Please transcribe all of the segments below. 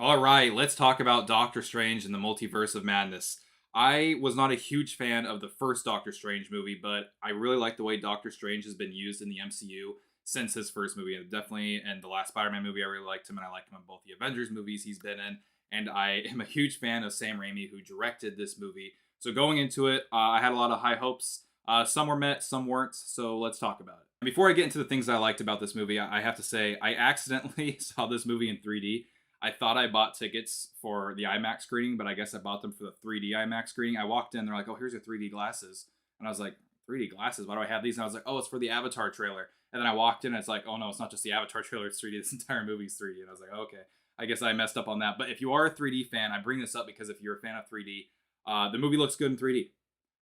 All right, let's talk about Doctor Strange and the Multiverse of Madness. I was not a huge fan of the first Doctor Strange movie, but I really like the way Doctor Strange has been used in the MCU since his first movie. And definitely in the last Spider-Man movie, I really liked him, and I liked him in both the Avengers movies he's been in. And I am a huge fan of Sam Raimi, who directed this movie. So going into it, I had a lot of high hopes. Some were met, some weren't. So let's talk about it. And before I get into the things I liked about this movie, I have to say I accidentally saw this movie in 3D. I thought I bought tickets for the IMAX screening, but I guess I bought them for the 3D IMAX screening. I walked in, they're like, "Oh, here's your 3D glasses," and I was like, "3D glasses? Why do I have these?" And I was like, "Oh, it's for the Avatar trailer." And then I walked in, and it's like, "Oh no, it's not just the Avatar trailer; it's 3D. This entire movie's 3D." And I was like, oh, "Okay, I guess I messed up on that." But if you are a 3D fan, I bring this up because if you're a fan of 3D, the movie looks good in 3D.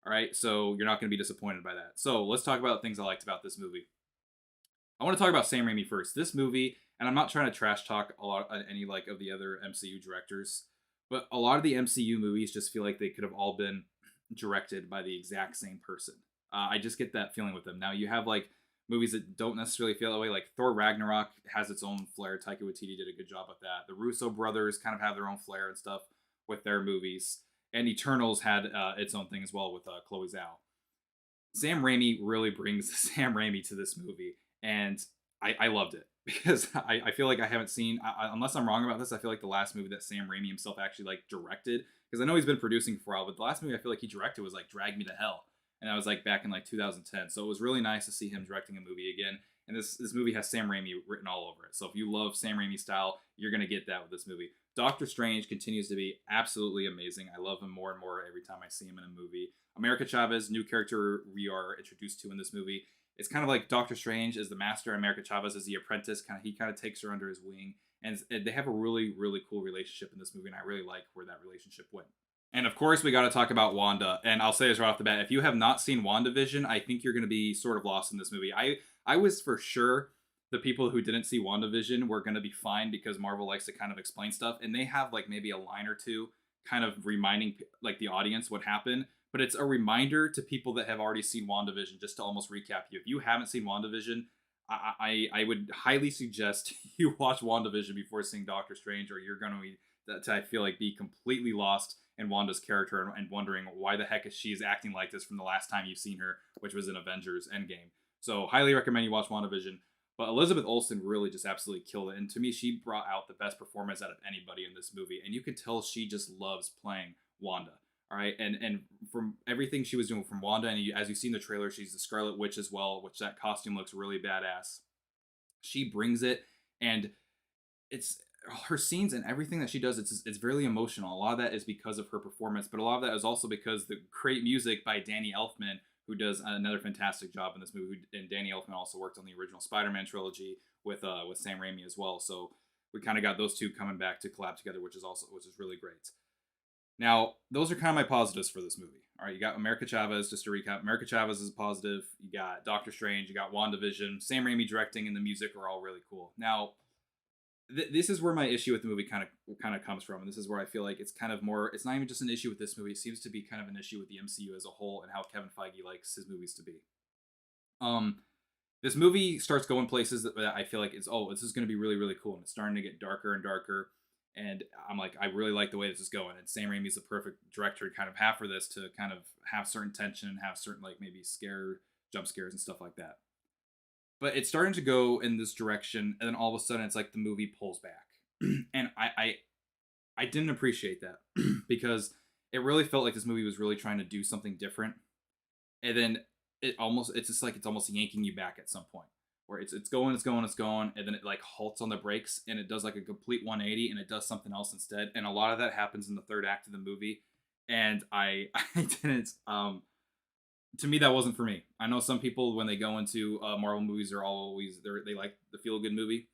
All right, so you're not going to be disappointed by that. So let's talk about things I liked about this movie. I want to talk about Sam Raimi first. This movie, and I'm not trying to trash talk a lot any like of the other MCU directors, but a lot of the MCU movies just feel like they could have all been directed by the exact same person. I just get that feeling with them. Now you have like movies that don't necessarily feel that way. Like Thor Ragnarok has its own flair. Taika Waititi did a good job with that. The Russo brothers kind of have their own flair and stuff with their movies. And Eternals had its own thing as well with Chloe Zhao. Sam Raimi really brings Sam Raimi to this movie, and I loved it because I feel like I haven't seen, unless I'm wrong about this, I feel like the last movie that Sam Raimi himself actually like directed, because I know he's been producing for a while, but the last movie I feel like he directed was like Drag Me to Hell, and that was like back in like 2010. So it was really nice to see him directing a movie again. And this movie has Sam Raimi written all over it. So if you love Sam Raimi style, you're gonna get that with this movie. Doctor Strange continues to be absolutely amazing. I love him more and more every time I see him in a movie. America Chavez, new character we are introduced to in this movie. It's kind of like Doctor Strange is the master, and America Chavez is the apprentice. He kind of takes her under his wing, and they have a really cool relationship in this movie, and I really like where that relationship went. And of course, we got to talk about Wanda. And I'll say this right off the bat: if you have not seen Wanda Vision, I think you're going to be sort of lost in this movie. I was for sure the people who didn't see WandaVision were going to be fine because Marvel likes to kind of explain stuff, and they have like maybe a line or two kind of reminding like the audience what happened, but it's a reminder to people that have already seen WandaVision just to almost recap you. If you haven't seen WandaVision, I would highly suggest you watch WandaVision before seeing Doctor Strange, or you're going to I feel like be completely lost in Wanda's character and wondering why the heck is she acting like this from the last time you've seen her, which was in Avengers Endgame. So highly recommend you watch WandaVision. But Elizabeth Olsen really just absolutely killed it. And to me, she brought out the best performance out of anybody in this movie. And you could tell she just loves playing Wanda. All right. And from everything she was doing from Wanda, and as you've seen the trailer, she's the Scarlet Witch as well, which that costume looks really badass. She brings it. And it's her scenes and everything that she does, it's very emotional. A lot of that is because of her performance, but a lot of that is also because the great music by Danny Elfman, who does another fantastic job in this movie. And Danny Elfman also worked on the original Spider-Man trilogy with Sam Raimi as well. So we kind of got those two coming back to collab together, which is really great. Now, those are kind of my positives for this movie. All right, you got America Chavez, just to recap. America Chavez is positive. You got Doctor Strange, you got WandaVision, Sam Raimi directing, and the music are all really cool. Now, this is where my issue with the movie kind of comes from, and this is where I feel like it's kind of more. It's not even just an issue with this movie. It seems to be kind of an issue with the MCU as a whole and how Kevin Feige likes his movies to be. Um, this movie starts going places that I feel like this is going to be really cool, and it's starting to get darker and darker. And I'm like, I really like the way this is going. And Sam Raimi is the perfect director to kind of have for this, to kind of have certain tension and have certain like maybe jump scares and stuff like that. But it's starting to go in this direction, and then all of a sudden it's like the movie pulls back. And I didn't appreciate that because it really felt like this movie was really trying to do something different. And then it's almost yanking you back at some point where it's going, and then it like halts on the brakes and it does like a complete 180 and it does something else instead. And a lot of that happens in the third act of the movie. And I didn't, to me, that wasn't for me. I know some people, when they go into Marvel movies, they like the feel good movie,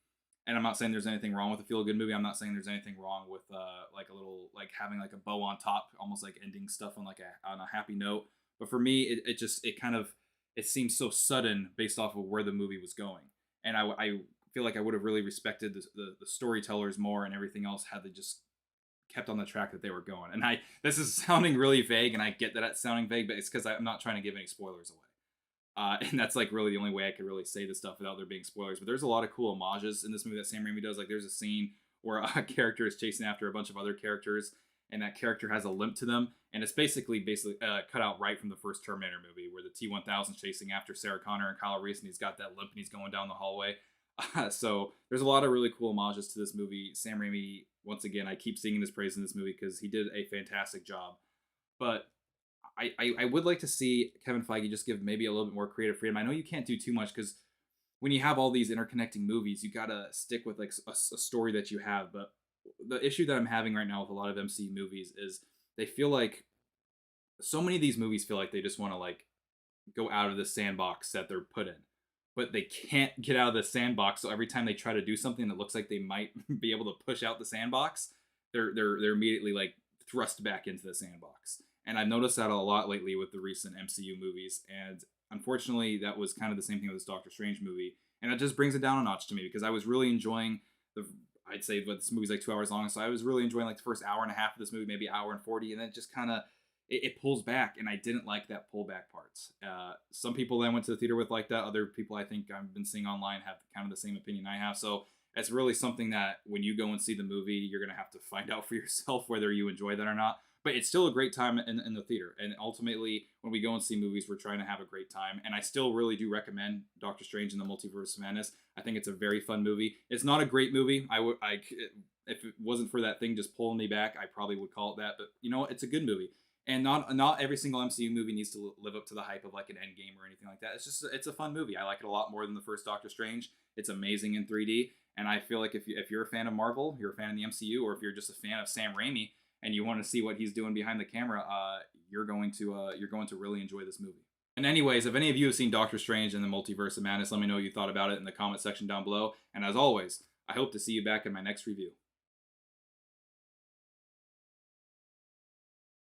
and I'm not saying there's anything wrong with the feel good movie. I'm not saying there's anything wrong with like a little like having like a bow on top, almost like ending stuff on a happy note. But for me, it seems so sudden based off of where the movie was going, and I feel like I would have really respected the storytellers more and everything else had they just kept on the track that they were going. And this is sounding really vague, and I get that it's sounding vague, but it's because I'm not trying to give any spoilers away. And that's like really the only way I could really say this stuff without there being spoilers. But there's a lot of cool homages in this movie that Sam Raimi does. Like there's a scene where a character is chasing after a bunch of other characters, and that character has a limp to them, and it's basically cut out right from the first Terminator movie, where the T-1000 chasing after Sarah Connor and Kyle Reese, and he's got that limp and he's going down the hallway. So there's a lot of really cool homages to this movie. Sam Raimi, once again, I keep singing his praise in this movie because he did a fantastic job. But I would like to see Kevin Feige just give maybe a little bit more creative freedom. I know you can't do too much because when you have all these interconnecting movies, you gotta stick with like a story that you have. But the issue that I'm having right now with a lot of MCU movies is they feel like so many of these movies feel like they just want to like go out of the sandbox that they're put in, but they can't get out of the sandbox. So every time they try to do something that looks like they might be able to push out the sandbox, they're immediately like thrust back into the sandbox. And I've noticed that a lot lately with the recent MCU movies. And unfortunately, that was kind of the same thing with this Doctor Strange movie. And it just brings it down a notch to me because I was really enjoying the. I'd say, but this movie's like 2 hours long, so I was really enjoying like the first hour and a half of this movie, maybe hour and 40, and then it just kind of it pulls back, and I didn't like that pullback parts. Some people that I went to the theater with like that. Other people I think I've been seeing online have kind of the same opinion I have. So it's really something that when you go and see the movie, you're gonna have to find out for yourself whether you enjoy that or not. But it's still a great time in the theater. And ultimately, when we go and see movies, we're trying to have a great time. And I still really do recommend Doctor Strange in the Multiverse of Madness. I think it's a very fun movie. It's not a great movie. If it wasn't for that thing just pulling me back, I probably would call it that. But you know what? It's a good movie. And not every single MCU movie needs to live up to the hype of like an Endgame or anything like that. It's a fun movie. I like it a lot more than the first Doctor Strange. It's amazing in 3D. And I feel like if you're a fan of Marvel, you're a fan of the MCU, or if you're just a fan of Sam Raimi, and you want to see what he's doing behind the camera, you're going to really enjoy this movie. And anyways, if any of you have seen Doctor Strange and the Multiverse of Madness, let me know what you thought about it in the comment section down below. And as always, I hope to see you back in my next review.